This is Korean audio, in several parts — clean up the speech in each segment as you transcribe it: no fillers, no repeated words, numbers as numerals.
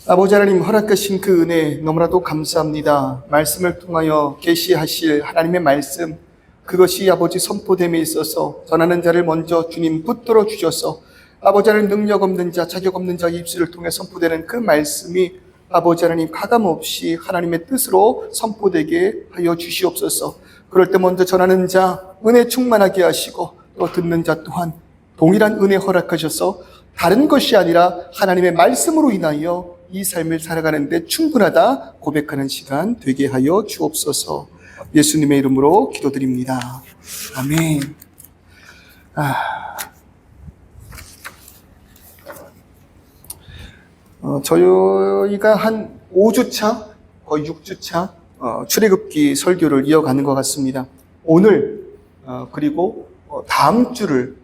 아버지 하나님 허락하신 그 은혜 너무나도 감사합니다. 말씀을 통하여 계시하실 하나님의 말씀, 그것이 아버지 선포됨에 있어서 전하는 자를 먼저 주님 붙들어 주셔서 아버지 하나님 능력 없는 자, 자격 없는 자의 입술을 통해 선포되는 그 말씀이 아버지 하나님 가감없이 하나님의 뜻으로 선포되게 하여 주시옵소서. 그럴 때 먼저 전하는 자 은혜 충만하게 하시고 또 듣는 자 또한 동일한 은혜 허락하셔서 다른 것이 아니라 하나님의 말씀으로 인하여 이 삶을 살아가는데 충분하다 고백하는 시간 되게 하여 주옵소서. 예수님의 이름으로 기도드립니다. 아멘. 저희가 한 5주차, 거의 6주차 출애굽기 설교를 이어가는 것 같습니다. 오늘 그리고 다음 주를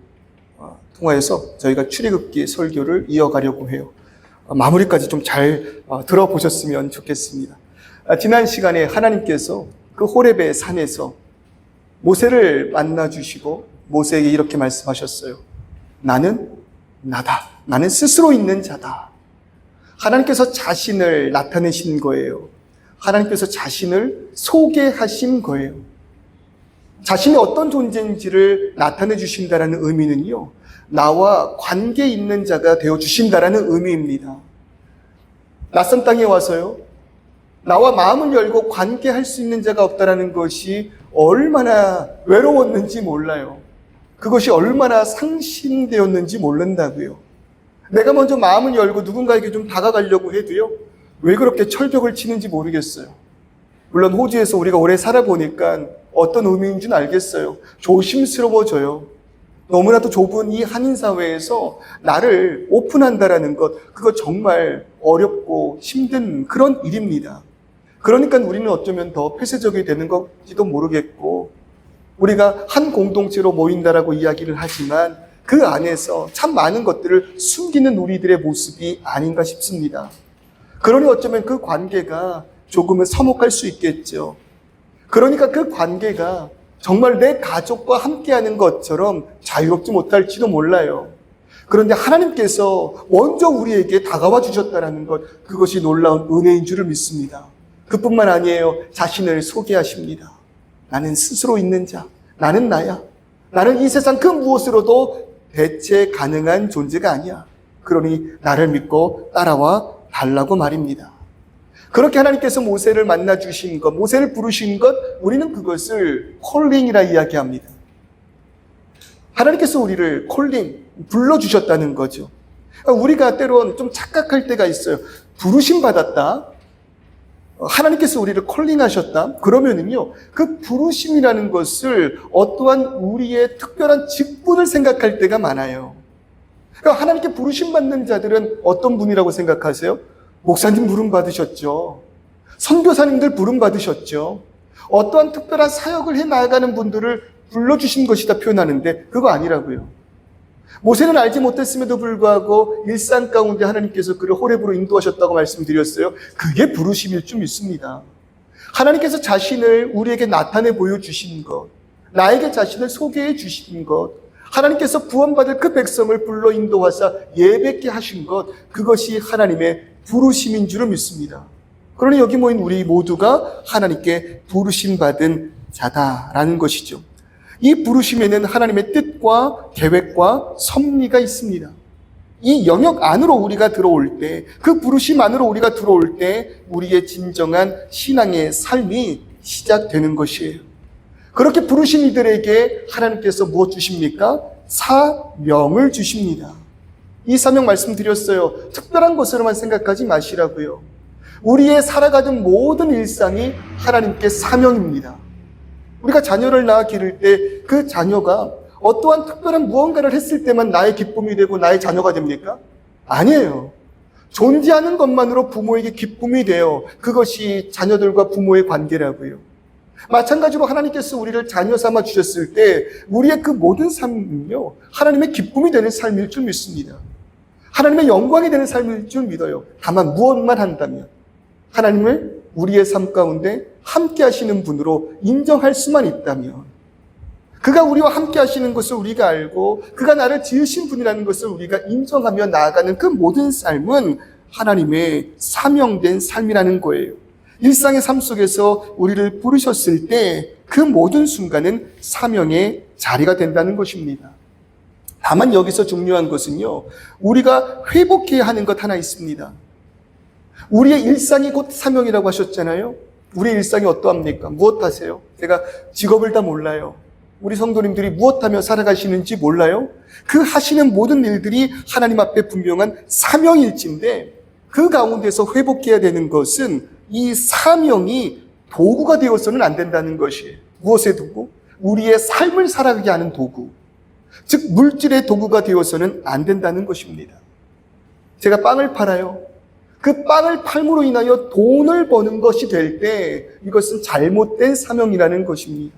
통하여서 저희가 출애굽기 설교를 이어가려고 해요. 마무리까지 좀 잘 들어보셨으면 좋겠습니다. 지난 시간에 하나님께서 그 호렙의 산에서 모세를 만나주시고 모세에게 이렇게 말씀하셨어요. 나는 나다. 나는 스스로 있는 자다. 하나님께서 자신을 나타내신 거예요. 하나님께서 자신을 소개하신 거예요. 자신이 어떤 존재인지를 나타내 주신다는 의미는요, 나와 관계 있는 자가 되어 주신다는 의미입니다. 낯선 땅에 와서요, 나와 마음을 열고 관계할 수 있는 자가 없다는 것이 얼마나 외로웠는지 몰라요. 그것이 얼마나 상심되었는지 모른다고요. 내가 먼저 마음을 열고 누군가에게 좀 다가가려고 해도요, 왜 그렇게 철벽을 치는지 모르겠어요. 물론 호주에서 우리가 오래 살아보니까 어떤 의미인 줄 알겠어요. 조심스러워져요. 너무나도 좁은 이 한인사회에서 나를 오픈한다라는 것, 그거 정말 어렵고 힘든 그런 일입니다. 그러니까 우리는 어쩌면 더 폐쇄적이 되는 것지도 모르겠고, 우리가 한 공동체로 모인다라고 이야기를 하지만 그 안에서 참 많은 것들을 숨기는 우리들의 모습이 아닌가 싶습니다. 그러니 어쩌면 그 관계가 조금은 서먹할 수 있겠죠. 그러니까 그 관계가 정말 내 가족과 함께하는 것처럼 자유롭지 못할지도 몰라요. 그런데 하나님께서 먼저 우리에게 다가와 주셨다는 것, 그것이 놀라운 은혜인 줄을 믿습니다. 그뿐만 아니에요. 자신을 소개하십니다. 나는 스스로 있는 자, 나는 나야. 나는 이 세상 그 무엇으로도 대체 가능한 존재가 아니야. 그러니 나를 믿고 따라와 달라고 말입니다. 그렇게 하나님께서 모세를 만나 주신 것, 모세를 부르신 것, 우리는 그것을 콜링이라 이야기합니다. 하나님께서 우리를 콜링, 불러주셨다는 거죠. 우리가 때론 좀 착각할 때가 있어요. 부르심 받았다, 하나님께서 우리를 콜링하셨다, 그러면은요, 그 부르심이라는 것을 어떠한 우리의 특별한 직분을 생각할 때가 많아요. 그러니까 하나님께 부르심 받는 자들은 어떤 분이라고 생각하세요? 목사님 부름 받으셨죠. 선교사님들 부름 받으셨죠. 어떠한 특별한 사역을 해 나가는 분들을 불러주신 것이다 표현하는데 그거 아니라고요. 모세는 알지 못했음에도 불구하고 일상 가운데 하나님께서 그를 호렙으로 인도하셨다고 말씀드렸어요. 그게 부르심일 줄 믿습니다. 하나님께서 자신을 우리에게 나타내 보여주신 것, 나에게 자신을 소개해 주신 것, 하나님께서 구원받을 그 백성을 불러 인도하사 예배케 하신 것, 그것이 하나님의 부르심인 줄을 믿습니다. 그러니 여기 모인 우리 모두가 하나님께 부르심받은 자다라는 것이죠. 이 부르심에는 하나님의 뜻과 계획과 섭리가 있습니다. 이 영역 안으로 우리가 들어올 때, 그 부르심 안으로 우리가 들어올 때 우리의 진정한 신앙의 삶이 시작되는 것이에요. 그렇게 부르신 이들에게 하나님께서 무엇 주십니까? 사명을 주십니다. 이 사명 말씀드렸어요. 특별한 것으로만 생각하지 마시라고요. 우리의 살아가는 모든 일상이 하나님께 사명입니다. 우리가 자녀를 낳아 기를 때 그 자녀가 어떠한 특별한 무언가를 했을 때만 나의 기쁨이 되고 나의 자녀가 됩니까? 아니에요. 존재하는 것만으로 부모에게 기쁨이 돼요. 그것이 자녀들과 부모의 관계라고요. 마찬가지로 하나님께서 우리를 자녀 삼아 주셨을 때 우리의 그 모든 삶은요, 하나님의 기쁨이 되는 삶일 줄 믿습니다. 하나님의 영광이 되는 삶일 줄 믿어요. 다만 무엇만 한다면 하나님을 우리의 삶 가운데 함께 하시는 분으로 인정할 수만 있다면, 그가 우리와 함께 하시는 것을 우리가 알고 그가 나를 지으신 분이라는 것을 우리가 인정하며 나아가는 그 모든 삶은 하나님의 사명된 삶이라는 거예요. 일상의 삶 속에서 우리를 부르셨을 때 그 모든 순간은 사명의 자리가 된다는 것입니다. 다만 여기서 중요한 것은요, 우리가 회복해야 하는 것 하나 있습니다. 우리의 일상이 곧 사명이라고 하셨잖아요. 우리의 일상이 어떠합니까? 무엇 하세요? 제가 직업을 다 몰라요. 우리 성도님들이 무엇하며 살아가시는지 몰라요? 그 하시는 모든 일들이 하나님 앞에 분명한 사명일진데 그 가운데서 회복해야 되는 것은 이 사명이 도구가 되어서는 안 된다는 것이에요. 무엇의 도구? 우리의 삶을 살아가게 하는 도구. 즉 물질의 도구가 되어서는 안 된다는 것입니다. 제가 빵을 팔아요. 그 빵을 팔므로 인하여 돈을 버는 것이 될 때 이것은 잘못된 사명이라는 것입니다.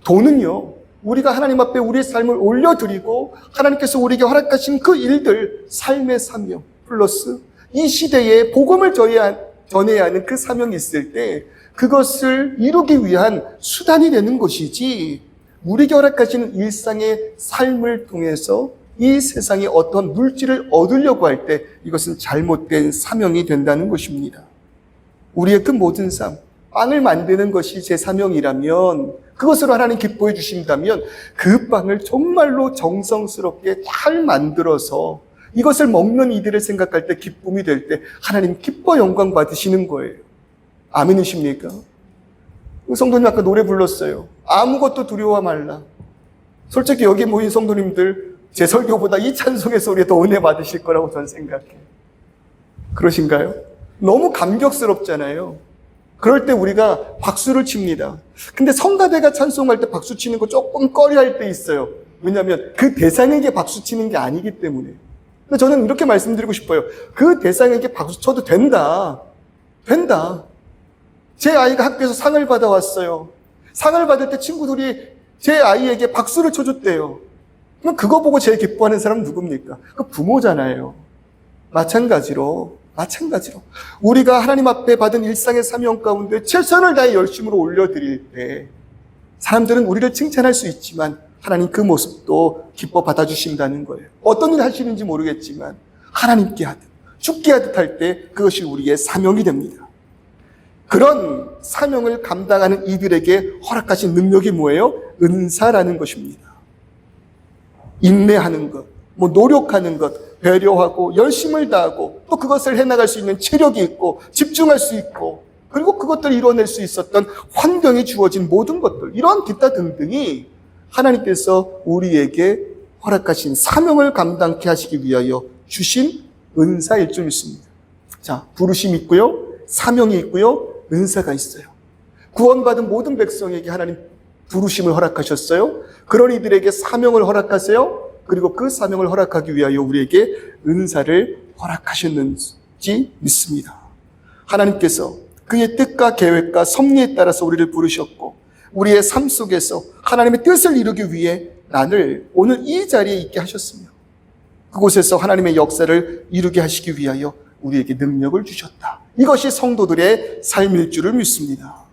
돈은요, 우리가 하나님 앞에 우리의 삶을 올려드리고 하나님께서 우리에게 허락하신 그 일들, 삶의 사명 플러스 이 시대에 복음을 전해야 하는 그 사명이 있을 때 그것을 이루기 위한 수단이 되는 것이지, 우리에게 허락하시는 일상의 삶을 통해서 이 세상에 어떤 물질을 얻으려고 할 때 이것은 잘못된 사명이 된다는 것입니다. 우리의 그 모든 삶, 빵을 만드는 것이 제 사명이라면, 그것으로 하나님 기뻐해 주신다면 그 빵을 정말로 정성스럽게 잘 만들어서 이것을 먹는 이들을 생각할 때 기쁨이 될 때 하나님 기뻐 영광 받으시는 거예요. 아멘이십니까? 성도님 아까 노래 불렀어요. 아무것도 두려워 말라. 솔직히 여기 모인 성도님들 제 설교보다 이 찬송의 소리에 더 은혜 받으실 거라고 저는 생각해요. 그러신가요? 너무 감격스럽잖아요. 그럴 때 우리가 박수를 칩니다. 근데 성가대가 찬송할 때 박수 치는 거 조금 꺼려할 때 있어요. 왜냐하면 그 대상에게 박수 치는 게 아니기 때문에. 근데 저는 이렇게 말씀드리고 싶어요. 그 대상에게 박수 쳐도 된다. 제 아이가 학교에서 상을 받아왔어요. 상을 받을 때 친구들이 제 아이에게 박수를 쳐줬대요. 그럼 그거 보고 제일 기뻐하는 사람은 누굽니까? 그 부모잖아요. 마찬가지로 우리가 하나님 앞에 받은 일상의 사명 가운데 최선을 다해 열심으로 올려드릴 때 사람들은 우리를 칭찬할 수 있지만 하나님 그 모습도 기뻐 받아주신다는 거예요. 어떤 일을 하시는지 모르겠지만 하나님께 하듯 죽게 하듯 할 때 그것이 우리의 사명이 됩니다. 그런 사명을 감당하는 이들에게 허락하신 능력이 뭐예요? 은사라는 것입니다. 인내하는 것, 노력하는 것, 배려하고 열심을 다하고 또 그것을 해나갈 수 있는 체력이 있고 집중할 수 있고 그리고 그것들을 이뤄낼 수 있었던 환경이 주어진 모든 것들, 이런 기타 등등이 하나님께서 우리에게 허락하신 사명을 감당케 하시기 위하여 주신 은사일 줄 믿습니다. 자, 부르심이 있고요, 사명이 있고요, 은사가 있어요. 구원받은 모든 백성에게 하나님 부르심을 허락하셨어요. 그런 이들에게 사명을 허락하세요. 그리고 그 사명을 허락하기 위하여 우리에게 은사를 허락하셨는지 믿습니다. 하나님께서 그의 뜻과 계획과 섭리에 따라서 우리를 부르셨고 우리의 삶 속에서 하나님의 뜻을 이루기 위해 나를 오늘 이 자리에 있게 하셨으며 그곳에서 하나님의 역사를 이루게 하시기 위하여 우리에게 능력을 주셨다. 이것이 성도들의 삶일 줄을 믿습니다.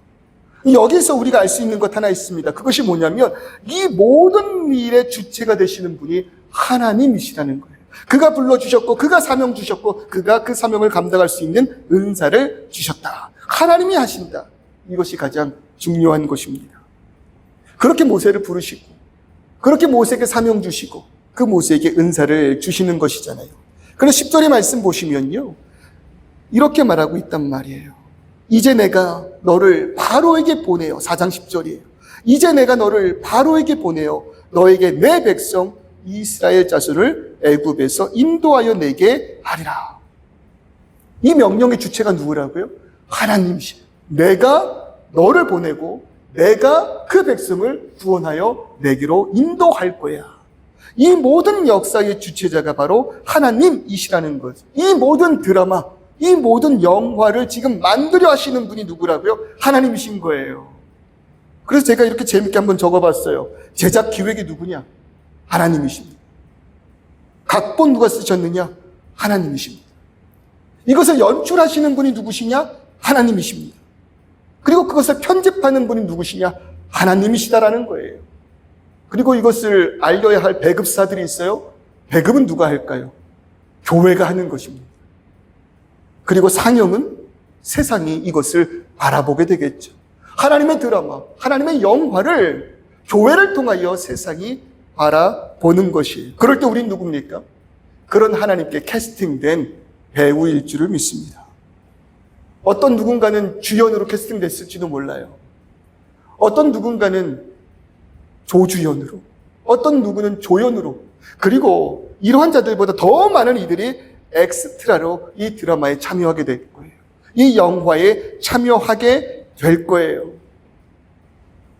여기서 우리가 알 수 있는 것 하나 있습니다. 그것이 뭐냐면 이 모든 일의 주체가 되시는 분이 하나님이시라는 거예요. 그가 불러주셨고 그가 사명 주셨고 그가 그 사명을 감당할 수 있는 은사를 주셨다. 하나님이 하신다. 이것이 가장 중요한 것입니다. 그렇게 모세를 부르시고 그렇게 모세에게 사명 주시고 그 모세에게 은사를 주시는 것이잖아요. 그래서 10절의 말씀 보시면요, 이렇게 말하고 있단 말이에요. 이제 내가 너를 바로에게 보내요. 4장 10절이에요. 이제 내가 너를 바로에게 보내요. 너에게 내 백성 이스라엘 자손을 애굽에서 인도하여 내게 하리라. 이 명령의 주체가 누구라고요? 하나님이시. 내가 너를 보내고 내가 그 백성을 구원하여 내게로 인도할 거야. 이 모든 역사의 주체자가 바로 하나님이시라는 것. 이 모든 드라마, 이 모든 영화를 지금 만들어 하시는 분이 누구라고요? 하나님이신 거예요. 그래서 제가 이렇게 재밌게 한번 적어봤어요. 제작 기획이 누구냐? 하나님이십니다. 각본 누가 쓰셨느냐? 하나님이십니다. 이것을 연출하시는 분이 누구시냐? 하나님이십니다. 그리고 그것을 편집하는 분이 누구시냐? 하나님이시다라는 거예요. 그리고 이것을 알려야 할 배급사들이 있어요. 배급은 누가 할까요? 교회가 하는 것입니다. 그리고 상영은 세상이 이것을 바라보게 되겠죠. 하나님의 드라마, 하나님의 영화를 교회를 통하여 세상이 바라보는 것이. 그럴 때 우린 누굽니까? 그런 하나님께 캐스팅된 배우일 줄을 믿습니다. 어떤 누군가는 주연으로 캐스팅됐을지도 몰라요. 어떤 누군가는 조주연으로, 어떤 누구는 조연으로, 그리고 이러한 자들보다 더 많은 이들이 엑스트라로 이 드라마에 참여하게 될 거예요. 이 영화에 참여하게 될 거예요.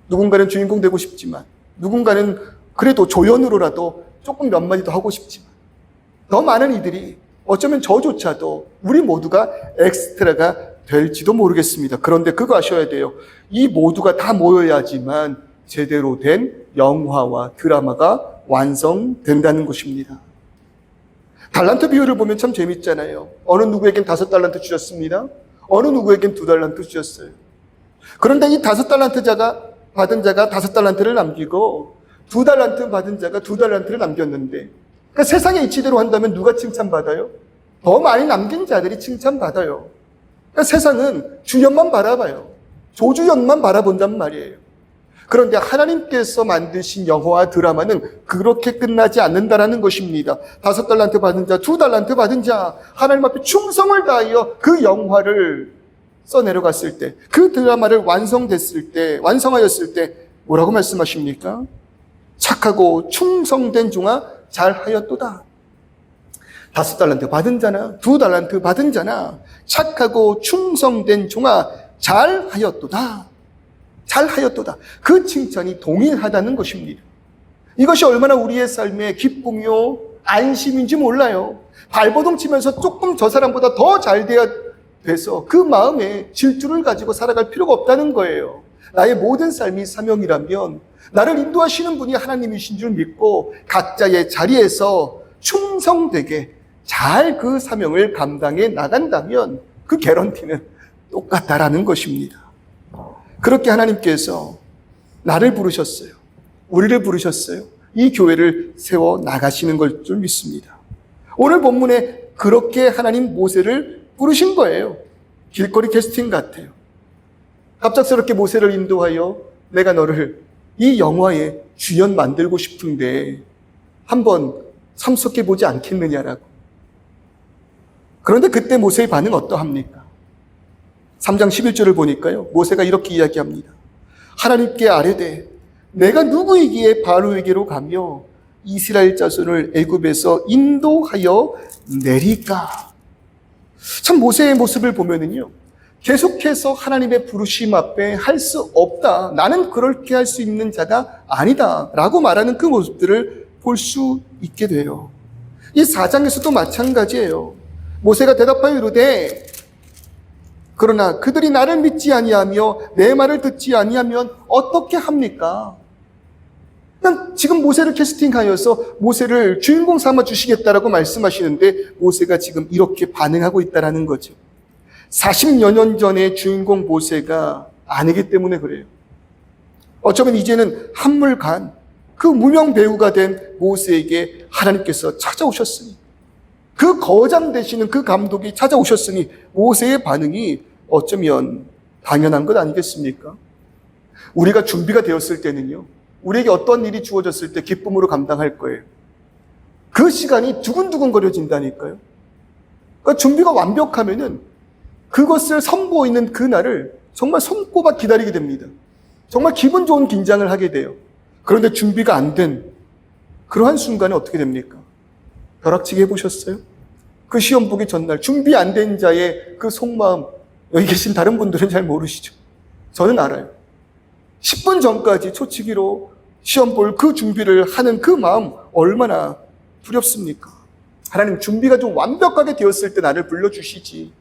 누군가는 주인공 되고 싶지만, 누군가는 그래도 조연으로라도 조금 몇 마디 더 하고 싶지만, 더 많은 이들이 어쩌면 저조차도 우리 모두가 엑스트라가 될지도 모르겠습니다. 그런데 그거 아셔야 돼요. 이 모두가 다 모여야지만 제대로 된 영화와 드라마가 완성된다는 것입니다. 달란트 비유를 보면 참 재밌잖아요. 어느 누구에겐 5달란트 주셨습니다. 어느 누구에겐 2달란트 주셨어요. 그런데 이 5달란트 받은 자가 5달란트를 남기고 2달란트 받은 자가 2달란트를 남겼는데, 그러니까 세상의 이치대로 한다면 누가 칭찬받아요? 더 많이 남긴 자들이 칭찬받아요. 그러니까 세상은 주연만 바라봐요. 조주연만 바라본단 말이에요. 그런데 하나님께서 만드신 영화와 드라마는 그렇게 끝나지 않는다라는 것입니다. 5달란트 받은 자, 2달란트 받은 자, 하나님 앞에 충성을 다하여 그 영화를 써내려갔을 때, 그 드라마를 완성하였을 때 뭐라고 말씀하십니까? 착하고 충성된 종아 잘하였도다. 5달란트 받은 자나 2달란트 받은 자나 착하고 충성된 종아 잘하였도다. 잘하였도다. 그 칭찬이 동일하다는 것입니다. 이것이 얼마나 우리의 삶의 기쁨이요 안심인지 몰라요. 발버둥 치면서 조금 저 사람보다 더 잘 돼서 그 마음에 질투를 가지고 살아갈 필요가 없다는 거예요. 나의 모든 삶이 사명이라면 나를 인도하시는 분이 하나님이신 줄 믿고 각자의 자리에서 충성되게 잘 그 사명을 감당해 나간다면 그 개런티는 똑같다라는 것입니다. 그렇게 하나님께서 나를 부르셨어요. 우리를 부르셨어요. 이 교회를 세워 나가시는 걸 줄 믿습니다. 오늘 본문에 그렇게 하나님 모세를 부르신 거예요. 길거리 캐스팅 같아요. 갑작스럽게 모세를 인도하여 내가 너를 이 영화의 주연 만들고 싶은데 한번 참석해 보지 않겠느냐라고. 그런데 그때 모세의 반응 어떠합니까? 3장 11절을 보니까요. 모세가 이렇게 이야기합니다. 하나님께 아뢰되 내가 누구이기에 바로에게로 가며 이스라엘 자손을 애굽에서 인도하여 내리까. 참 모세의 모습을 보면은요. 계속해서 하나님의 부르심 앞에 할 수 없다. 나는 그렇게 할 수 있는 자가 아니다. 라고 말하는 그 모습들을 볼 수 있게 돼요. 이 4장에서도 마찬가지예요. 모세가 대답하여 이르되 그러나 그들이 나를 믿지 아니하며 내 말을 듣지 아니하면 어떻게 합니까? 지금 모세를 캐스팅하여서 모세를 주인공 삼아 주시겠다라고 말씀하시는데 모세가 지금 이렇게 반응하고 있다는 거죠. 40여 년 전의 주인공 모세가 아니기 때문에 그래요. 어쩌면 이제는 한물간 그 무명 배우가 된 모세에게 하나님께서 찾아오셨으니, 그 거장 되시는 그 감독이 찾아오셨으니 모세의 반응이 어쩌면 당연한 것 아니겠습니까? 우리가 준비가 되었을 때는요, 우리에게 어떤 일이 주어졌을 때 기쁨으로 감당할 거예요. 그 시간이 두근두근거려진다니까요. 그러니까 준비가 완벽하면은 그것을 선보이는 그날을 정말 손꼽아 기다리게 됩니다. 정말 기분 좋은 긴장을 하게 돼요. 그런데 준비가 안 된 그러한 순간에 어떻게 됩니까? 벼락치기 해보셨어요? 그 시험 보기 전날 준비 안 된 자의 그 속마음, 여기 계신 다른 분들은 잘 모르시죠? 저는 알아요. 10분 전까지 초치기로 시험 볼 그 준비를 하는 그 마음 얼마나 두렵습니까? 하나님, 준비가 좀 완벽하게 되었을 때 나를 불러주시지.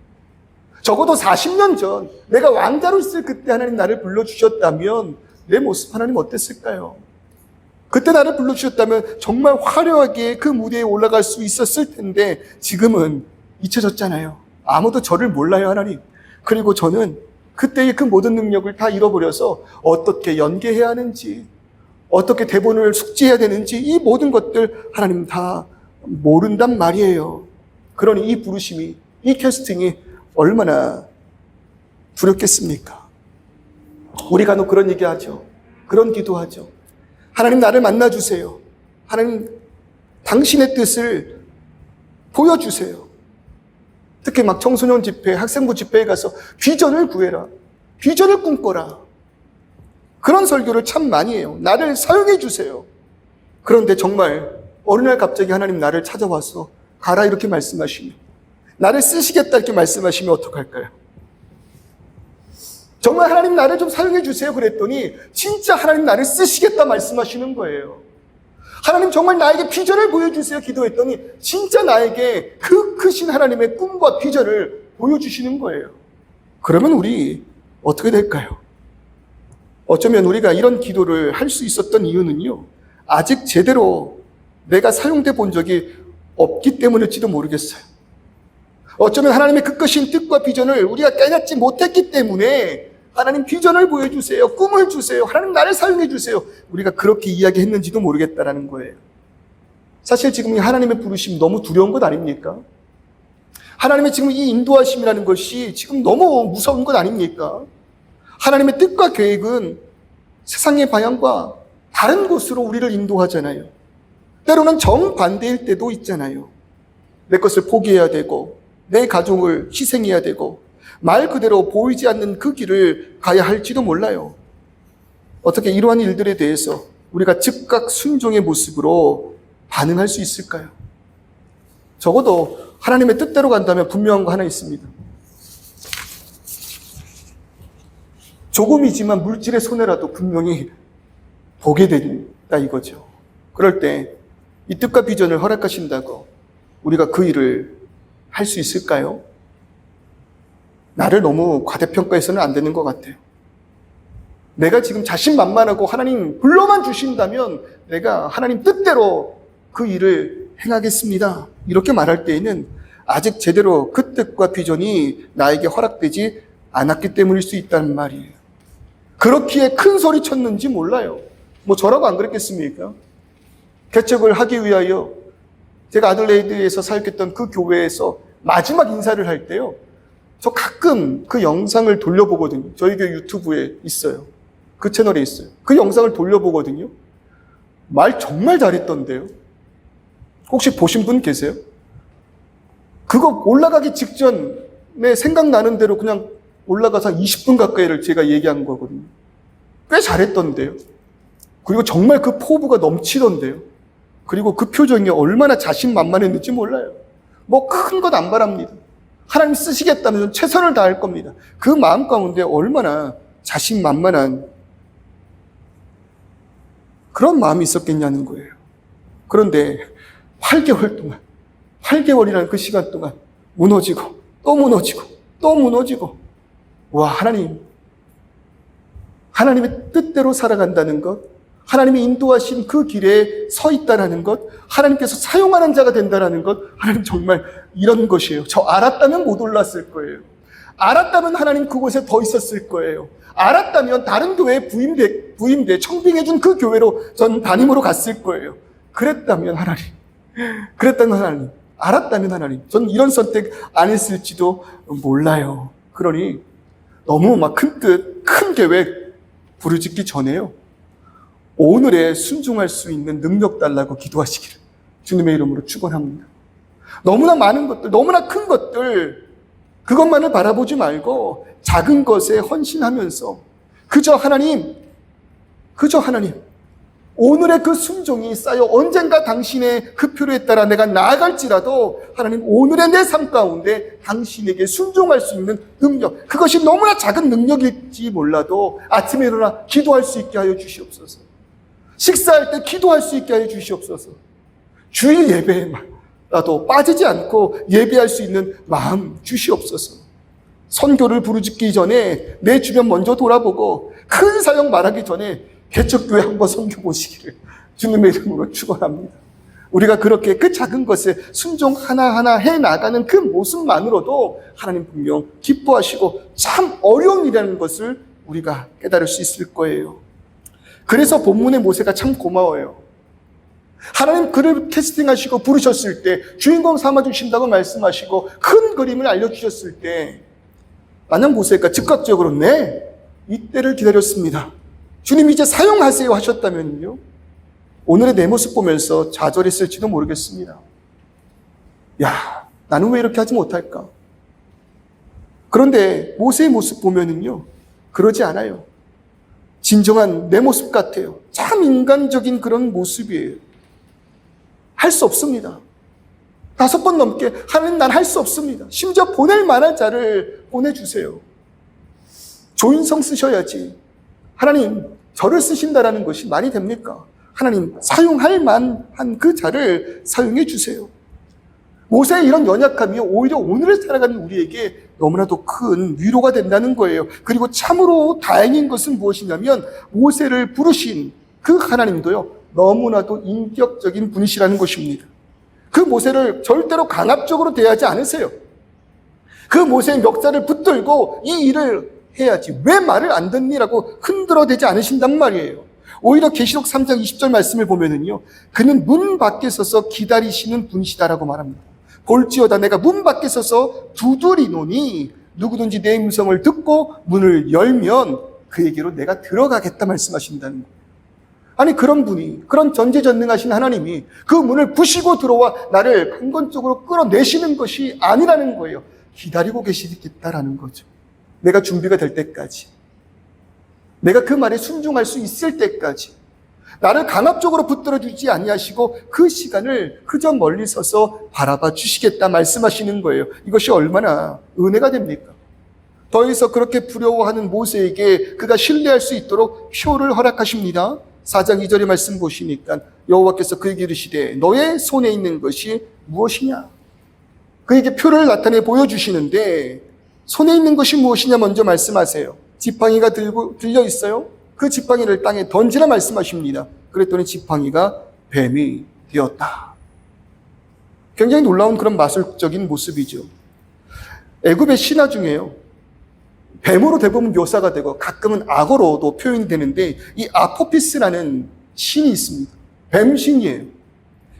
적어도 40년 전 내가 왕자로 있을 그때 하나님 나를 불러주셨다면 내 모습 하나님 어땠을까요? 그때 나를 불러주셨다면 정말 화려하게 그 무대에 올라갈 수 있었을 텐데 지금은 잊혀졌잖아요. 아무도 저를 몰라요, 하나님. 그리고 저는 그때의 그 모든 능력을 다 잃어버려서 어떻게 연기해야 하는지, 어떻게 대본을 숙지해야 되는지 이 모든 것들 하나님 다 모른단 말이에요. 그러니 이 부르심이, 이 캐스팅이 얼마나 두렵겠습니까? 우리가 그런 얘기하죠. 그런 기도하죠. 하나님, 나를 만나주세요. 하나님, 당신의 뜻을 보여주세요. 특히 막 청소년 집회, 학생부 집회에 가서 비전을 구해라. 비전을 꿈꿔라. 그런 설교를 참 많이 해요. 나를 사용해 주세요. 그런데 정말 어느 날 갑자기 하나님 나를 찾아와서 가라 이렇게 말씀하시면, 나를 쓰시겠다 이렇게 말씀하시면 어떡할까요? 정말 하나님 나를 좀 사용해 주세요 그랬더니 진짜 하나님 나를 쓰시겠다 말씀하시는 거예요. 하나님 정말 나에게 비전을 보여주세요 기도했더니 진짜 나에게 그 크신 하나님의 꿈과 비전을 보여주시는 거예요. 그러면 우리 어떻게 될까요? 어쩌면 우리가 이런 기도를 할 수 있었던 이유는요, 아직 제대로 내가 사용돼 본 적이 없기 때문일지도 모르겠어요. 어쩌면 하나님의 그 크신 뜻과 비전을 우리가 깨닫지 못했기 때문에 하나님 비전을 보여주세요, 꿈을 주세요, 하나님 나를 사용해 주세요, 우리가 그렇게 이야기했는지도 모르겠다라는 거예요. 사실 지금 이 하나님의 부르심 너무 두려운 것 아닙니까? 하나님의 지금 이 인도하심이라는 것이 지금 너무 무서운 것 아닙니까? 하나님의 뜻과 계획은 세상의 방향과 다른 곳으로 우리를 인도하잖아요. 때로는 정반대일 때도 있잖아요. 내 것을 포기해야 되고 내 가족을 희생해야 되고 말 그대로 보이지 않는 그 길을 가야 할지도 몰라요. 어떻게 이러한 일들에 대해서 우리가 즉각 순종의 모습으로 반응할 수 있을까요? 적어도 하나님의 뜻대로 간다면 분명한 거 하나 있습니다. 조금이지만 물질의 손해라도 분명히 보게 된다 이거죠. 그럴 때 이 뜻과 비전을 허락하신다고 우리가 그 일을 할 수 있을까요? 나를 너무 과대평가해서는 안 되는 것 같아요. 내가 지금 자신만만하고 하나님 불러만 주신다면 내가 하나님 뜻대로 그 일을 행하겠습니다, 이렇게 말할 때에는 아직 제대로 그 뜻과 비전이 나에게 허락되지 않았기 때문일 수 있다는 말이에요. 그렇기에 큰 소리 쳤는지 몰라요. 뭐 저라고 안 그랬겠습니까? 개척을 하기 위하여 제가 아들레이드에서 사역했던 그 교회에서 마지막 인사를 할 때요, 저 가끔 그 영상을 돌려보거든요. 저희 교회 유튜브에 있어요. 그 채널에 있어요. 그 영상을 돌려보거든요. 말 정말 잘했던데요. 혹시 보신 분 계세요? 그거 올라가기 직전에 생각나는 대로 그냥 올라가서 20분 가까이를 제가 얘기한 거거든요. 꽤 잘했던데요. 그리고 정말 그 포부가 넘치던데요. 그리고 그 표정이 얼마나 자신만만했는지 몰라요. 뭐 큰 것 안 바랍니다. 하나님 쓰시겠다면 최선을 다할 겁니다. 그 마음 가운데 얼마나 자신만만한 그런 마음이 있었겠냐는 거예요. 그런데 8개월 동안, 8개월이라는 그 시간 동안 무너지고 또 무너지고 또 무너지고, 와, 하나님의 뜻대로 살아간다는 것, 하나님이 인도하신 그 길에 서 있다는 것, 하나님께서 사용하는 자가 된다는 것, 하나님 정말 이런 것이에요. 저 알았다면 못 올랐을 거예요. 알았다면 하나님 그곳에 더 있었을 거예요. 알았다면 다른 교회에 부임돼 청빙해준 그 교회로 전 담임으로 갔을 거예요. 그랬다면 하나님, 알았다면 하나님, 전 이런 선택 안 했을지도 몰라요. 그러니 너무 막 큰 뜻, 큰 계획 부르짖기 전에요, 오늘에 순종할 수 있는 능력 달라고 기도하시기를 주님의 이름으로 축원합니다. 너무나 많은 것들, 너무나 큰 것들, 그것만을 바라보지 말고 작은 것에 헌신하면서 그저 하나님, 오늘의 그 순종이 쌓여 언젠가 당신의 그 표로에 따라 내가 나아갈지라도 하나님, 오늘의 내 삶 가운데 당신에게 순종할 수 있는 능력, 그것이 너무나 작은 능력일지 몰라도 아침에 일어나 기도할 수 있게 하여 주시옵소서. 식사할 때 기도할 수 있게 하여 주시옵소서. 주일 예배에라도 빠지지 않고 예배할 수 있는 마음 주시옵소서. 선교를 부르짖기 전에 내 주변 먼저 돌아보고 큰 사역 말하기 전에 개척교회 한번 선교 보시기를 주님의 이름으로 축원합니다. 우리가 그렇게 그 작은 것에 순종 하나하나 해나가는 그 모습만으로도 하나님 분명 기뻐하시고 참 어려운 일이라는 것을 우리가 깨달을 수 있을 거예요. 그래서 본문의 모세가 참 고마워요. 하나님 그를 캐스팅하시고 부르셨을 때, 주인공 삼아주신다고 말씀하시고 큰 그림을 알려주셨을 때, 만약 모세가 즉각적으로 네, 이때를 기다렸습니다, 주님 이제 사용하세요 하셨다면요, 오늘의 내 모습 보면서 좌절했을지도 모르겠습니다. 야, 나는 왜 이렇게 하지 못할까? 그런데 모세의 모습 보면은요, 그러지 않아요. 진정한 내 모습 같아요. 참 인간적인 그런 모습이에요. 할 수 없습니다. 5번 넘게 하나님, 난 할 수 없습니다. 심지어 보낼 만한 자를 보내주세요. 조인성 쓰셔야지. 하나님, 저를 쓰신다라는 것이 말이 됩니까? 하나님, 사용할 만한 그 자를 사용해 주세요. 모세의 이런 연약함이 오히려 오늘을 살아가는 우리에게 너무나도 큰 위로가 된다는 거예요. 그리고 참으로 다행인 것은 무엇이냐면, 모세를 부르신 그 하나님도요, 너무나도 인격적인 분이시라는 것입니다. 그 모세를 절대로 강압적으로 대하지 않으세요. 그 모세의 멱살을 붙들고 이 일을 해야지, 왜 말을 안 듣니라고 흔들어대지 않으신단 말이에요. 오히려 계시록 3장 20절 말씀을 보면은요, 그는 문 밖에 서서 기다리시는 분이시다라고 말합니다. 볼지어다 내가 문 밖에 서서 두드리노니 누구든지 내 음성을 듣고 문을 열면 그에게로 내가 들어가겠다 말씀하신다는 거예요. 아니, 그런 분이, 그런 전지전능하신 하나님이 그 문을 부시고 들어와 나를 강권적으로 끌어내시는 것이 아니라는 거예요. 기다리고 계시겠다라는 거죠. 내가 준비가 될 때까지, 내가 그 말에 순종할 수 있을 때까지, 나를 강압적으로 붙들어주지 아니하시고 그 시간을 그저 멀리 서서 바라봐 주시겠다 말씀하시는 거예요. 이것이 얼마나 은혜가 됩니까? 더해서 그렇게 두려워하는 모세에게 그가 신뢰할 수 있도록 표를 허락하십니다. 4장 2절의 말씀 보시니까 여호와께서 그에게 이르시되 너의 손에 있는 것이 무엇이냐? 그에게 표를 나타내 보여주시는데, 손에 있는 것이 무엇이냐 먼저 말씀하세요. 지팡이가 들려 있어요. 그 지팡이를 땅에 던지라 말씀하십니다. 그랬더니 지팡이가 뱀이 되었다. 굉장히 놀라운 그런 마술적인 모습이죠. 애굽의 신화 중에요, 뱀으로 대부분 묘사가 되고 가끔은 악어로도 표현이 되는데, 이 아포피스라는 신이 있습니다. 뱀신이에요.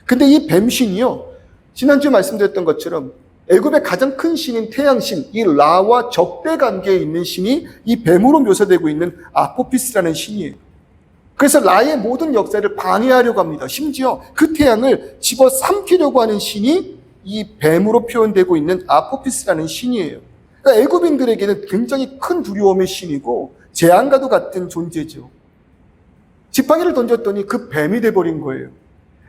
근데 이 뱀신이요, 지난주에 말씀드렸던 것처럼 애굽의 가장 큰 신인 태양신, 이 라와 적대 관계에 있는 신이 이 뱀으로 묘사되고 있는 아포피스라는 신이에요. 그래서 라의 모든 역사를 방해하려고 합니다. 심지어 그 태양을 집어삼키려고 하는 신이 이 뱀으로 표현되고 있는 아포피스라는 신이에요. 그러니까 애굽인들에게는 굉장히 큰 두려움의 신이고 재앙과도 같은 존재죠. 지팡이를 던졌더니 그 뱀이 돼버린 거예요.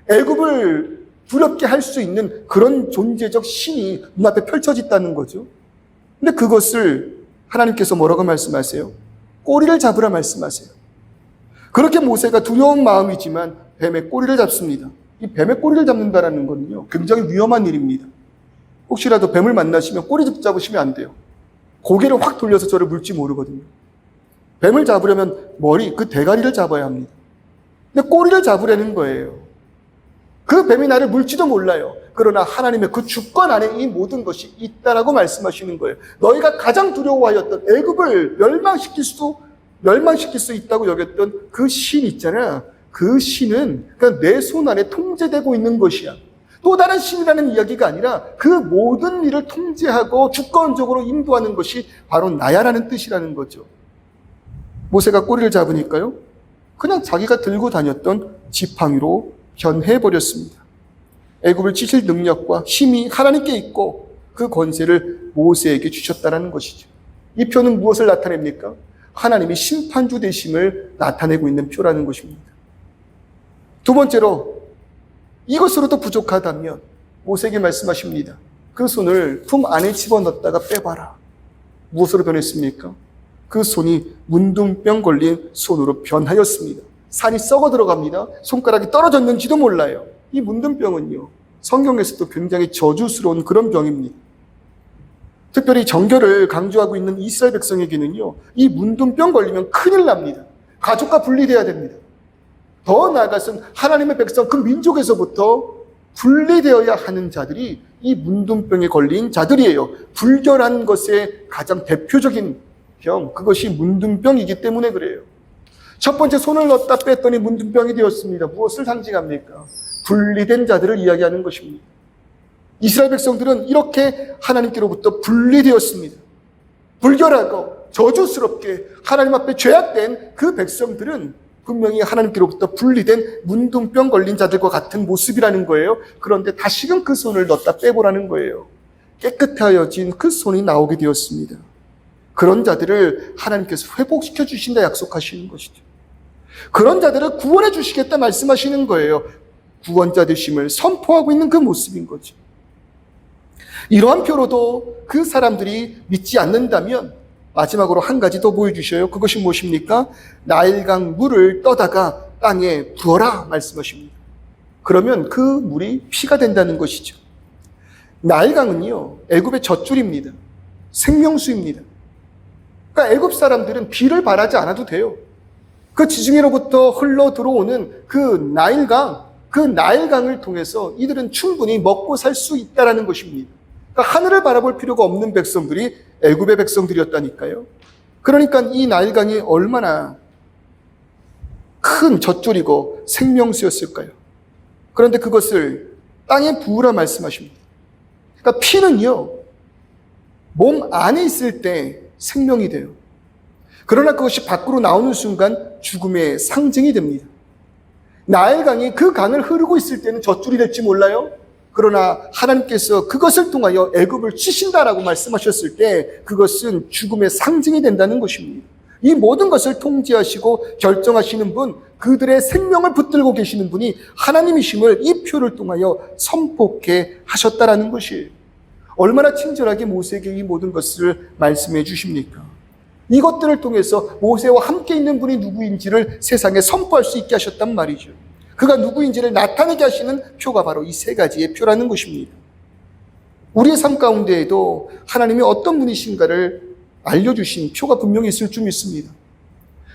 애굽을 두렵게 할 수 있는 그런 존재적 신이 눈앞에 펼쳐졌다는 거죠. 근데 그것을 하나님께서 뭐라고 말씀하세요? 꼬리를 잡으라 말씀하세요. 그렇게 모세가 두려운 마음이지만 뱀의 꼬리를 잡습니다. 이 뱀의 꼬리를 잡는다는 건요, 굉장히 위험한 일입니다. 혹시라도 뱀을 만나시면 꼬리 잡으시면 안 돼요. 고개를 확 돌려서 저를 물지 모르거든요. 뱀을 잡으려면 머리, 그 대가리를 잡아야 합니다. 근데 꼬리를 잡으려는 거예요. 그 뱀이 나를 물지도 몰라요. 그러나 하나님의 그 주권 안에 이 모든 것이 있다라고 말씀하시는 거예요. 너희가 가장 두려워하였던 애굽을 멸망시킬 수 있다고 여겼던 그 신 있잖아. 그 신은 그냥 내 손 안에 통제되고 있는 것이야. 또 다른 신이라는 이야기가 아니라 그 모든 일을 통제하고 주권적으로 인도하는 것이 바로 나야라는 뜻이라는 거죠. 모세가 꼬리를 잡으니까요, 그냥 자기가 들고 다녔던 지팡이로 변해버렸습니다. 애굽을 치실 능력과 힘이 하나님께 있고 그 권세를 모세에게 주셨다는 것이죠. 이 표는 무엇을 나타냅니까? 하나님이 심판주 되심을 나타내고 있는 표라는 것입니다. 두 번째로, 이것으로도 부족하다면 모세에게 말씀하십니다. 그 손을 품 안에 집어넣었다가 빼봐라. 무엇으로 변했습니까? 그 손이 문둥병 걸린 손으로 변하였습니다. 살이 썩어 들어갑니다. 손가락이 떨어졌는지도 몰라요. 이 문둥병은요, 성경에서도 굉장히 저주스러운 그런 병입니다. 특별히 정결을 강조하고 있는 이스라엘 백성에게는요, 이 문둥병 걸리면 큰일 납니다. 가족과 분리돼야 됩니다. 더 나아가서는 하나님의 백성, 그 민족에서부터 분리되어야 하는 자들이 이 문둥병에 걸린 자들이에요. 불결한 것의 가장 대표적인 병, 그것이 문둥병이기 때문에 그래요. 첫 번째, 손을 넣었다 뺐더니 문둥병이 되었습니다. 무엇을 상징합니까? 분리된 자들을 이야기하는 것입니다. 이스라엘 백성들은 이렇게 하나님께로부터 분리되었습니다. 불결하고 저주스럽게 하나님 앞에 죄악된 그 백성들은 분명히 하나님께로부터 분리된 문둥병 걸린 자들과 같은 모습이라는 거예요. 그런데 다시금 그 손을 넣었다 빼보라는 거예요. 깨끗하여진 그 손이 나오게 되었습니다. 그런 자들을 하나님께서 회복시켜 주신다 약속하시는 것이죠. 그런 자들을 구원해 주시겠다 말씀하시는 거예요. 구원자 되심을 선포하고 있는 그 모습인 거죠. 이러한 표로도 그 사람들이 믿지 않는다면 마지막으로 한 가지 더 보여주셔요. 그것이 무엇입니까? 나일강 물을 떠다가 땅에 부어라 말씀하십니다. 그러면 그 물이 피가 된다는 것이죠. 나일강은요, 애굽의 젖줄입니다. 생명수입니다. 그러니까 애굽 사람들은 비를 바라지 않아도 돼요. 그 지중해로부터 흘러 들어오는 그 나일강을 통해서 이들은 충분히 먹고 살 수 있다는 것입니다. 그러니까 하늘을 바라볼 필요가 없는 백성들이 애굽의 백성들이었다니까요. 그러니까 이 나일강이 얼마나 큰 젖줄이고 생명수였을까요? 그런데 그것을 땅에 부으라 말씀하십니다. 그러니까 피는요, 몸 안에 있을 때 생명이 돼요. 그러나 그것이 밖으로 나오는 순간 죽음의 상징이 됩니다. 나일강이 그 강을 흐르고 있을 때는 젖줄이 될지 몰라요. 그러나 하나님께서 그것을 통하여 애굽을 치신다라고 말씀하셨을 때 그것은 죽음의 상징이 된다는 것입니다. 이 모든 것을 통제하시고 결정하시는 분, 그들의 생명을 붙들고 계시는 분이 하나님이심을 이 표를 통하여 선포케 하셨다라는 것이에요. 얼마나 친절하게 모세에게 이 모든 것을 말씀해 주십니까? 이것들을 통해서 모세와 함께 있는 분이 누구인지를 세상에 선포할 수 있게 하셨단 말이죠. 그가 누구인지를 나타내게 하시는 표가 바로 이 세 가지의 표라는 것입니다. 우리의 삶 가운데에도 하나님이 어떤 분이신가를 알려주신 표가 분명히 있을 줄 믿습니다.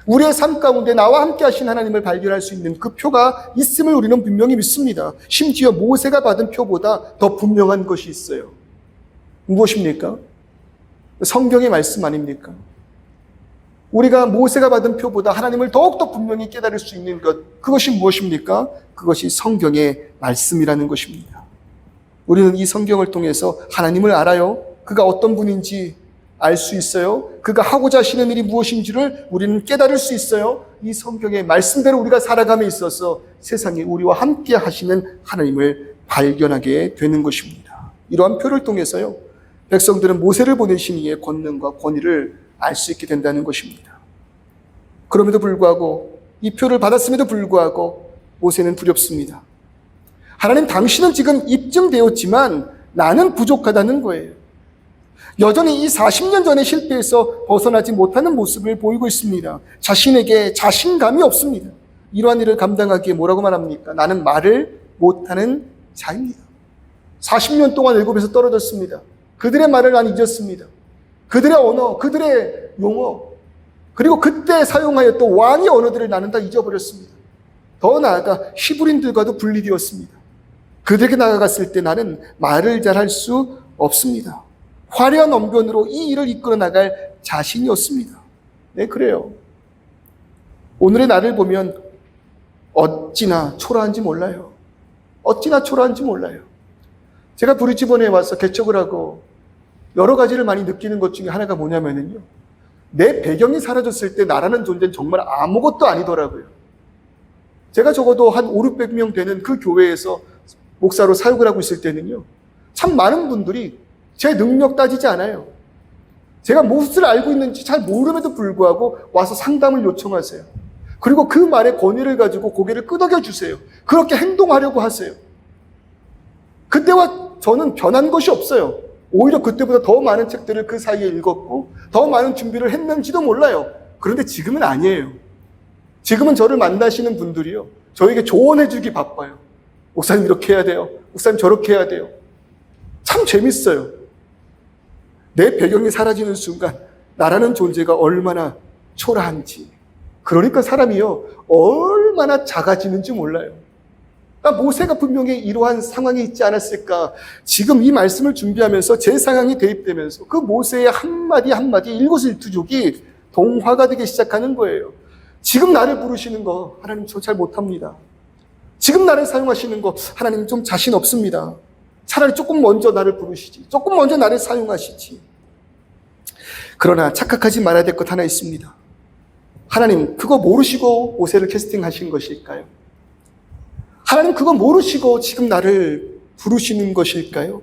우리의 삶 가운데 나와 함께 하신 하나님을 발견할 수 있는 그 표가 있음을 우리는 분명히 믿습니다. 심지어 모세가 받은 표보다 더 분명한 것이 있어요. 무엇입니까? 성경의 말씀 아닙니까? 우리가 모세가 받은 표보다 하나님을 더욱더 분명히 깨달을 수 있는 것, 그것이 무엇입니까? 그것이 성경의 말씀이라는 것입니다. 우리는 이 성경을 통해서 하나님을 알아요. 그가 어떤 분인지 알 수 있어요. 그가 하고자 하시는 일이 무엇인지를 우리는 깨달을 수 있어요. 이 성경의 말씀대로 우리가 살아감에 있어서 세상에 우리와 함께 하시는 하나님을 발견하게 되는 것입니다. 이러한 표를 통해서요, 백성들은 모세를 보내신 이의 권능과 권위를 알 수 있게 된다는 것입니다. 그럼에도 불구하고 이 표를 받았음에도 불구하고 모세는 두렵습니다. 하나님, 당신은 지금 입증되었지만 나는 부족하다는 거예요. 여전히 이 40년 전의 실패에서 벗어나지 못하는 모습을 보이고 있습니다. 자신에게 자신감이 없습니다. 이러한 일을 감당하기에 뭐라고 말합니까? 나는 말을 못하는 자입니다. 40년 동안 애굽에서 떨어졌습니다. 그들의 말을 난 잊었습니다. 그들의 언어, 그들의 용어, 그리고 그때 사용하였던 왕의 언어들을 나는 다 잊어버렸습니다. 더 나아가 히브리인들과도 분리되었습니다. 그들에게 나아갔을 때 나는 말을 잘할 수 없습니다. 화려한 언변으로 이 일을 이끌어 나갈 자신이 없습니다. 네, 그래요. 오늘의 나를 보면 어찌나 초라한지 몰라요. 어찌나 초라한지 몰라요. 제가 브리즈번에 와서 개척을 하고 여러 가지를 많이 느끼는 것 중에 하나가 뭐냐면요, 내 배경이 사라졌을 때 나라는 존재는 정말 아무것도 아니더라고요. 제가 적어도 한 500~600명 되는 그 교회에서 목사로 사역을 하고 있을 때는요, 참 많은 분들이 제 능력 따지지 않아요. 제가 무엇을 알고 있는지 잘 모름에도 불구하고 와서 상담을 요청하세요. 그리고 그 말의 권위를 가지고 고개를 끄덕여 주세요. 그렇게 행동하려고 하세요. 그때와 저는 변한 것이 없어요. 오히려 그때보다 더 많은 책들을 그 사이에 읽었고 더 많은 준비를 했는지도 몰라요. 그런데 지금은 아니에요. 지금은 저를 만나시는 분들이요, 저에게 조언해 주기 바빠요. 목사님 이렇게 해야 돼요. 목사님 저렇게 해야 돼요. 참 재밌어요. 내 배경이 사라지는 순간 나라는 존재가 얼마나 초라한지, 그러니까 사람이요 얼마나 작아지는지 몰라요. 그러니까 모세가 분명히 이러한 상황이 있지 않았을까. 지금 이 말씀을 준비하면서 제 상황이 대입되면서 그 모세의 한마디 한마디 일거수일투족이 동화가 되기 시작하는 거예요. 지금 나를 부르시는 거 하나님 저 잘 못합니다. 지금 나를 사용하시는 거 하나님 좀 자신 없습니다. 차라리 조금 먼저 나를 부르시지. 조금 먼저 나를 사용하시지. 그러나 착각하지 말아야 될 것 하나 있습니다. 하나님 그거 모르시고 모세를 캐스팅하신 것일까요? 하나님 그거 모르시고 지금 나를 부르시는 것일까요?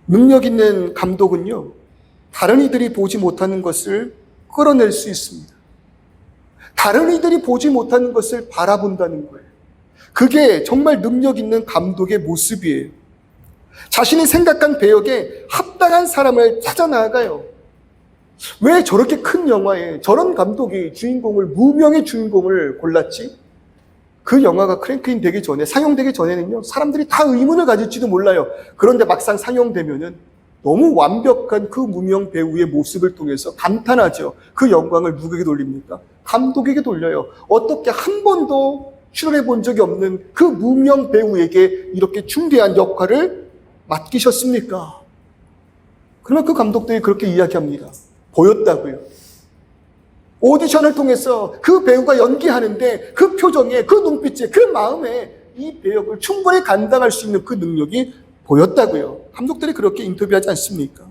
능력 있는 감독은요, 다른 이들이 보지 못하는 것을 끌어낼 수 있습니다. 다른 이들이 보지 못하는 것을 바라본다는 거예요. 그게 정말 능력 있는 감독의 모습이에요. 자신이 생각한 배역에 합당한 사람을 찾아 나아가요. 왜 저렇게 큰 영화에 저런 감독이 무명의 주인공을 골랐지? 그 영화가 크랭크인 되기 전에, 상영되기 전에는요, 사람들이 다 의문을 가질지도 몰라요. 그런데 막상 상영되면은 너무 완벽한 그 무명 배우의 모습을 통해서 감탄하죠. 그 영광을 누구에게 돌립니까? 감독에게 돌려요. 어떻게 한 번도 출연해 본 적이 없는 그 무명 배우에게 이렇게 중대한 역할을 맡기셨습니까? 그러면 그 감독들이 그렇게 이야기합니다. 보였다고요. 오디션을 통해서 그 배우가 연기하는데 그 표정에, 그 눈빛에, 그 마음에 이 배역을 충분히 감당할 수 있는 그 능력이 보였다고요. 감독들이 그렇게 인터뷰하지 않습니까?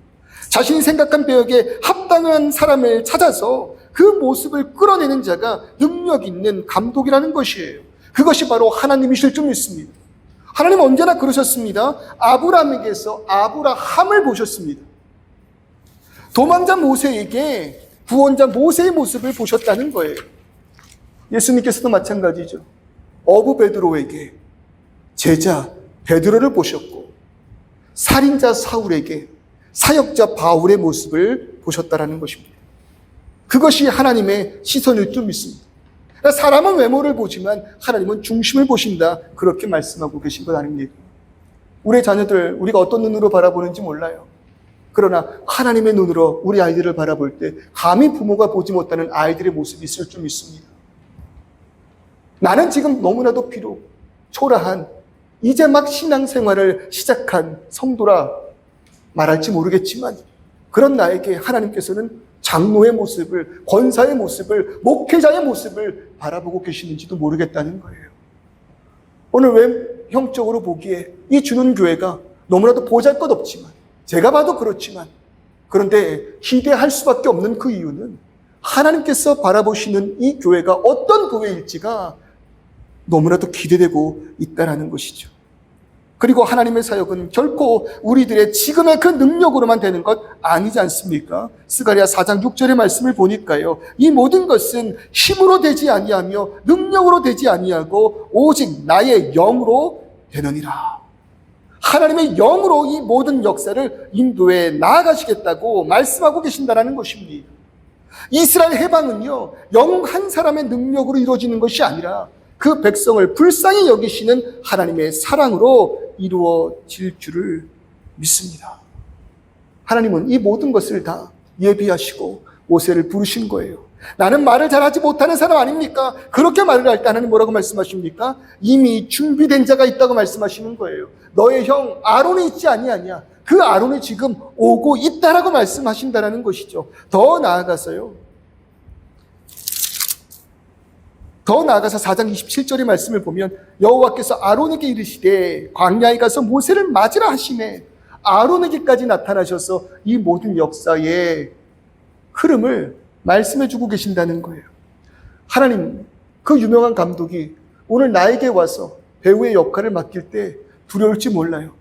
자신이 생각한 배역에 합당한 사람을 찾아서 그 모습을 끌어내는 자가 능력 있는 감독이라는 것이에요. 그것이 바로 하나님이실 줄 믿습니다. 하나님 언제나 그러셨습니다. 아브라함에게서 아브라함을 보셨습니다. 도망자 모세에게 구원자 모세의 모습을 보셨다는 거예요. 예수님께서도 마찬가지죠. 어부 베드로에게 제자 베드로를 보셨고, 살인자 사울에게 사역자 바울의 모습을 보셨다라는 것입니다. 그것이 하나님의 시선일 줄 믿습니다. 사람은 외모를 보지만 하나님은 중심을 보신다, 그렇게 말씀하고 계신 것 아닙니까? 우리의 자녀들 우리가 어떤 눈으로 바라보는지 몰라요. 그러나 하나님의 눈으로 우리 아이들을 바라볼 때 감히 부모가 보지 못하는 아이들의 모습이 있을 줄 믿습니다. 나는 지금 너무나도 비록 초라한 이제 막 신앙생활을 시작한 성도라 말할지 모르겠지만, 그런 나에게 하나님께서는 장로의 모습을, 권사의 모습을, 목회자의 모습을 바라보고 계시는지도 모르겠다는 거예요. 오늘 외형적으로 보기에 이 주는 교회가 너무나도 보잘것없지만, 제가 봐도 그렇지만, 그런데 기대할 수밖에 없는 그 이유는 하나님께서 바라보시는 이 교회가 어떤 교회일지가 너무나도 기대되고 있다는 것이죠. 그리고 하나님의 사역은 결코 우리들의 지금의 그 능력으로만 되는 것 아니지 않습니까? 스가랴 4장 6절의 말씀을 보니까요, 이 모든 것은 힘으로 되지 아니하며 능력으로 되지 아니하고 오직 나의 영으로 되느니라. 하나님의 영으로 이 모든 역사를 인도해 나아가시겠다고 말씀하고 계신다는 것입니다. 이스라엘 해방은요, 영 한 사람의 능력으로 이루어지는 것이 아니라 그 백성을 불쌍히 여기시는 하나님의 사랑으로 이루어질 줄을 믿습니다. 하나님은 이 모든 것을 다 예비하시고 모세를 부르신 거예요. 나는 말을 잘하지 못하는 사람 아닙니까? 그렇게 말을 할 때 하나님 뭐라고 말씀하십니까? 이미 준비된 자가 있다고 말씀하시는 거예요. 너의 형 아론이 있지 아니하냐? 그 아론이 지금 오고 있다라고 말씀하신다는 것이죠. 더 나아가서 4장 27절의 말씀을 보면 여호와께서 아론에게 이르시되 광야에 가서 모세를 맞으라 하시매, 아론에게까지 나타나셔서 이 모든 역사의 흐름을 말씀해 주고 계신다는 거예요. 하나님, 그 유명한 감독이 오늘 나에게 와서 배우의 역할을 맡길 때 두려울지 몰라요.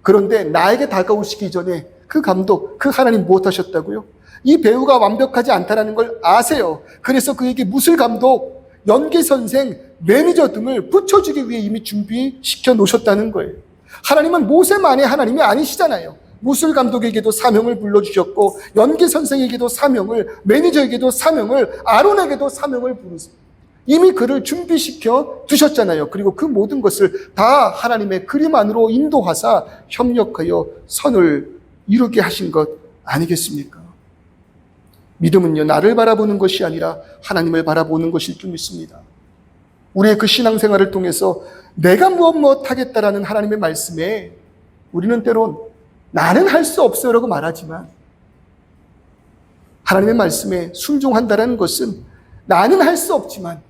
그런데 나에게 다가오시기 전에 그 감독, 그 하나님 무엇하셨다고요? 이 배우가 완벽하지 않다는 걸 아세요. 그래서 그에게 무술 감독, 연기 선생, 매니저 등을 붙여주기 위해 이미 준비시켜 놓으셨다는 거예요. 하나님은 모세만의 하나님이 아니시잖아요. 무술 감독에게도 사명을 불러주셨고, 연기 선생에게도 사명을, 매니저에게도 사명을, 아론에게도 사명을 부르세요. 이미 그를 준비시켜 두셨잖아요. 그리고 그 모든 것을 다 하나님의 그림 안으로 인도하사 협력하여 선을 이루게 하신 것 아니겠습니까? 믿음은요, 나를 바라보는 것이 아니라 하나님을 바라보는 것일 줄 믿습니다. 우리의 그 신앙생활을 통해서 내가 무엇 하겠다라는 하나님의 말씀에 우리는 때론 나는 할 수 없어요 라고 말하지만, 하나님의 말씀에 순종한다는 것은 나는 할 수 없지만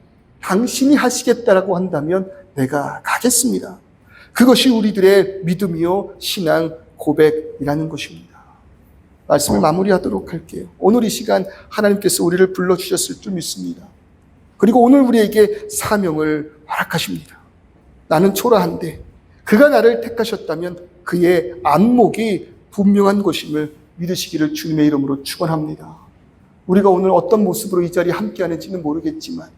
당신이 하시겠다라고 한다면 내가 가겠습니다. 그것이 우리들의 믿음이요 신앙 고백이라는 것입니다. 말씀을 마무리하도록 할게요. 오늘 이 시간 하나님께서 우리를 불러주셨을 줄 믿습니다. 그리고 오늘 우리에게 사명을 허락하십니다. 나는 초라한데 그가 나를 택하셨다면 그의 안목이 분명한 것임을 믿으시기를 주님의 이름으로 축원합니다. 우리가 오늘 어떤 모습으로 이 자리에 함께하는지는 모르겠지만,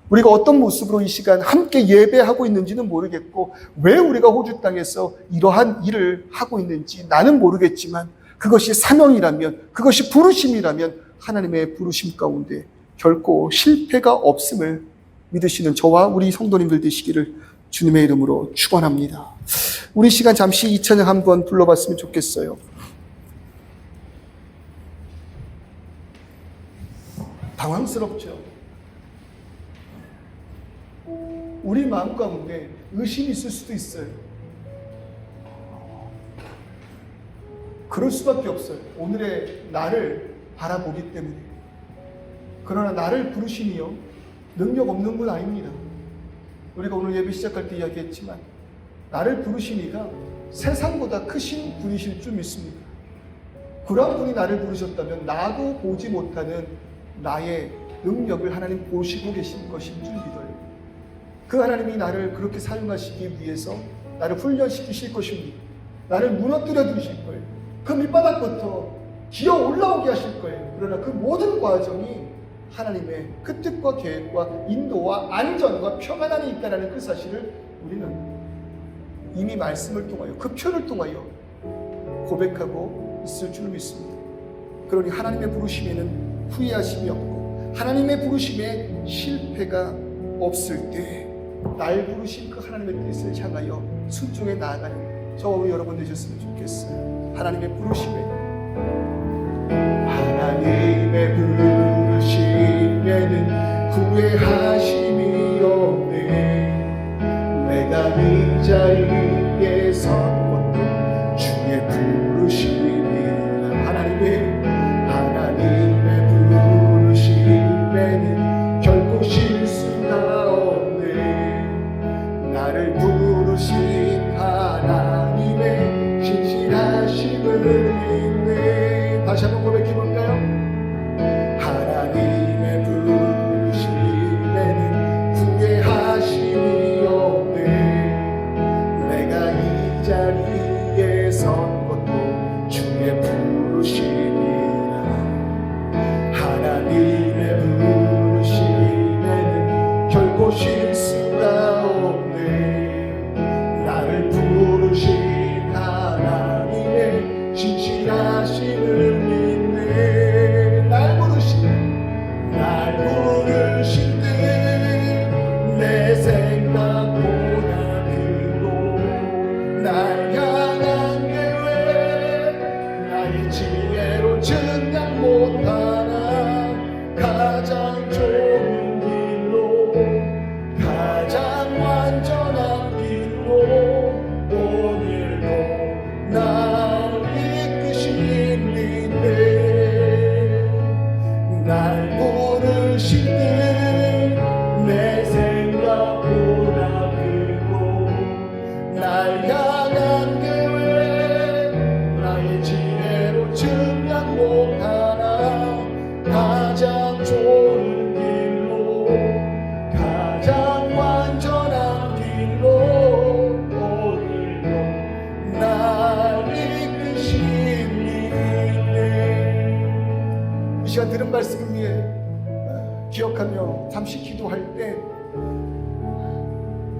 우리가 어떤 모습으로 이 시간 함께 예배하고 있는지는 모르겠고, 왜 우리가 호주 땅에서 이러한 일을 하고 있는지 나는 모르겠지만, 그것이 사명이라면, 그것이 부르심이라면 하나님의 부르심 가운데 결코 실패가 없음을 믿으시는 저와 우리 성도님들 되시기를 주님의 이름으로 축원합니다. 우리 시간 잠시 이 찬양 한번 불러봤으면 좋겠어요. 당황스럽죠. 우리 마음 가운데 의심이 있을 수도 있어요. 그럴 수밖에 없어요. 오늘의 나를 바라보기 때문에. 그러나 나를 부르시니요 능력 없는 분 아닙니다. 우리가 오늘 예배 시작할 때 이야기했지만 나를 부르시니가 세상보다 크신 분이실 줄 믿습니다. 그런 분이 나를 부르셨다면 나도 보지 못하는 나의 능력을 하나님 보시고 계신 것인 줄 믿어요. 그 하나님이 나를 그렇게 사용하시기 위해서 나를 훈련시키실 것입니다. 나를 무너뜨려 주실 거예요. 그 밑바닥부터 기어 올라오게 하실 거예요. 그러나 그 모든 과정이 하나님의 그 뜻과 계획과 인도와 안전과 평안 안에 있다는 그 사실을 우리는 이미 말씀을 통하여 그 표를 통하여 고백하고 있을 줄 믿습니다. 그러니 하나님의 부르심에는 후회하심이 없고 하나님의 부르심에 실패가 없을 때 날 부르신 그 하나님의 뜻을 향하여 순종해 나아가는 저와 우리 여러분 되셨으면 좋겠어요. 하나님의 부르심에 후회하심이 없네. 내가 이 자리에 선 것도 주의 부르심이라. 하나님의 부르심에는 결코 실수가 없네. 나를 부르신 하나님의 신실하심을 믿네. 다시 한번 고백해볼까요? 하나님의 부르심에는 후회하심이 없네. 내가 이 자리에 선 것도 주의 부르심이라. 하나님의 부르심에는 결코 실수가 없네. 나를 부르신 하나님의 신실하심을 믿네. 날 부르신 듯 내 생각보다 크고 날 향한 계획 나의 지혜로 증량 못하나 가장 좋은 길로 가장 완전한 길로 오늘도 날 이끄시는데 날 부르신 듯 내 생각보다 크고 날 향한 계획 나의 지혜로 증량 못하나 가장 좋은 길로 가장 완전한 길로 오늘도 날 이끄시네. 이 시간 들은 말씀을 위해 기억하며 잠시 기도할 때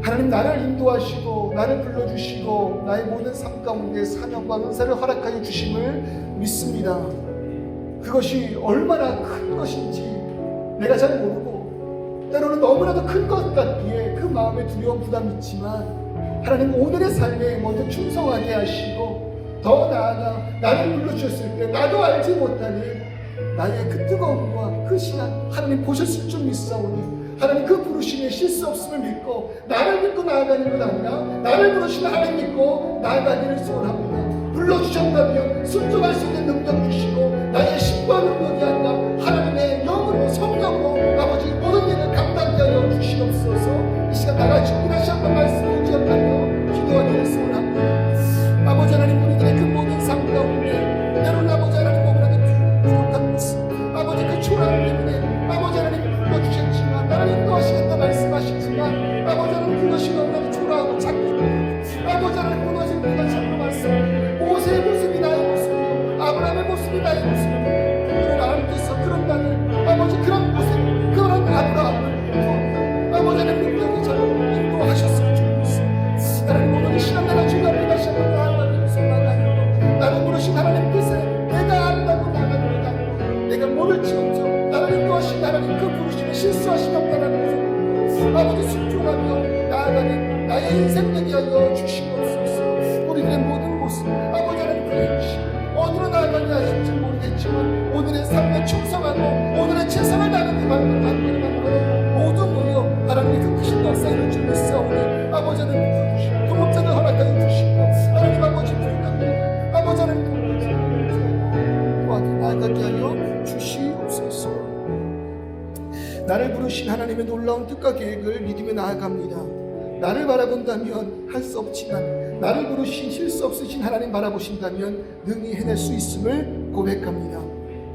하나님 나를 인도하시고 나를 불러주시고 나의 모든 삶 가운데 사명과 은사를 허락하여 주심을 믿습니다. 그것이 얼마나 큰 것인지 내가 잘 모르고 때로는 너무나도 큰 것 같기에 그 마음에 두려움 부담이 있지만 하나님 오늘의 삶에 먼저 충성하게 하시고 더 나아가 나를 불러주셨을 때 나도 알지 못하는 나의 그 뜨거움과 그 신앙 하나님 보셨을 줄 믿사오니 하나님 그 부르심에 실수 없음을 믿고 나를 믿고 나아가는 것 아니라 나를 부르시는 하나님 믿고 나아가기를 소원합니다. 불러주셨다면 순종할 수 있는 능력 주시고 나의 신과 능력이 아니라 하나님의 영으로 성령으로 아버지 모든 일을 감당하게 하여 주시옵소서. 이 시간 나같이 우리 다시 한번 나의 모습, 오늘 하나님께서 그런 나를 아버지 그런 곳에 그런 아브라함을 아버지 하나님 능력이 잘 인도하셨으면 좋겠습니다. 하나님 오늘 이 시간 내가 주님 앞에 다시 한번 나아가면서 나가는 나를 부르신 하나님 뜻에 내가 안다고 나가는 거다. 내가 모를지언정 나를 인도하신 하나님 그 부르심에 실수하시면 없다라는 것을 아버지 순종하며 나아가는 나의 인생 되게 하여 주시옵소서. 우리들의 모든 모습 아버지 하나님 그 행실 어디로 나아가냐 하실지 모르겠지만 오늘의 삶에 충성하고 오늘의 최선을 다하는 그 모두 모여 하나님의 그 크신 역사 이룰 믿사오니 아버지 하나님 부르시고 동업자들 허락하여 주시고 하나님 아버지 부르옵니다. 아버지 하나님 도와서 나아가게 하여 주시옵소서. 나를 부르신 하나님의 놀라운 뜻과 계획을 믿으며 나아갑니다. 나를 바라본다면 할 수 없지만 나를 부르신 실수 없으신 하나님 바라보신다면 능히 해낼 수 있음을 고백합니다.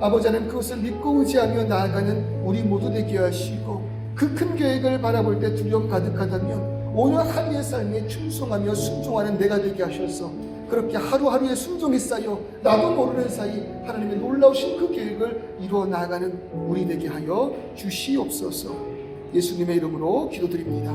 아버지 하나님 그것을 믿고 의지하며 나아가는 우리 모두 되게 하시고 그 큰 계획을 바라볼 때 두려움 가득하다면 오늘 하루의 삶에 충성하며 순종하는 내가 되게 하셔서 그렇게 하루하루의 순종이 쌓여 나도 모르는 사이 하나님의 놀라우신 그 계획을 이루어 나아가는 우리 되게 하여 주시옵소서. 예수님의 이름으로 기도드립니다.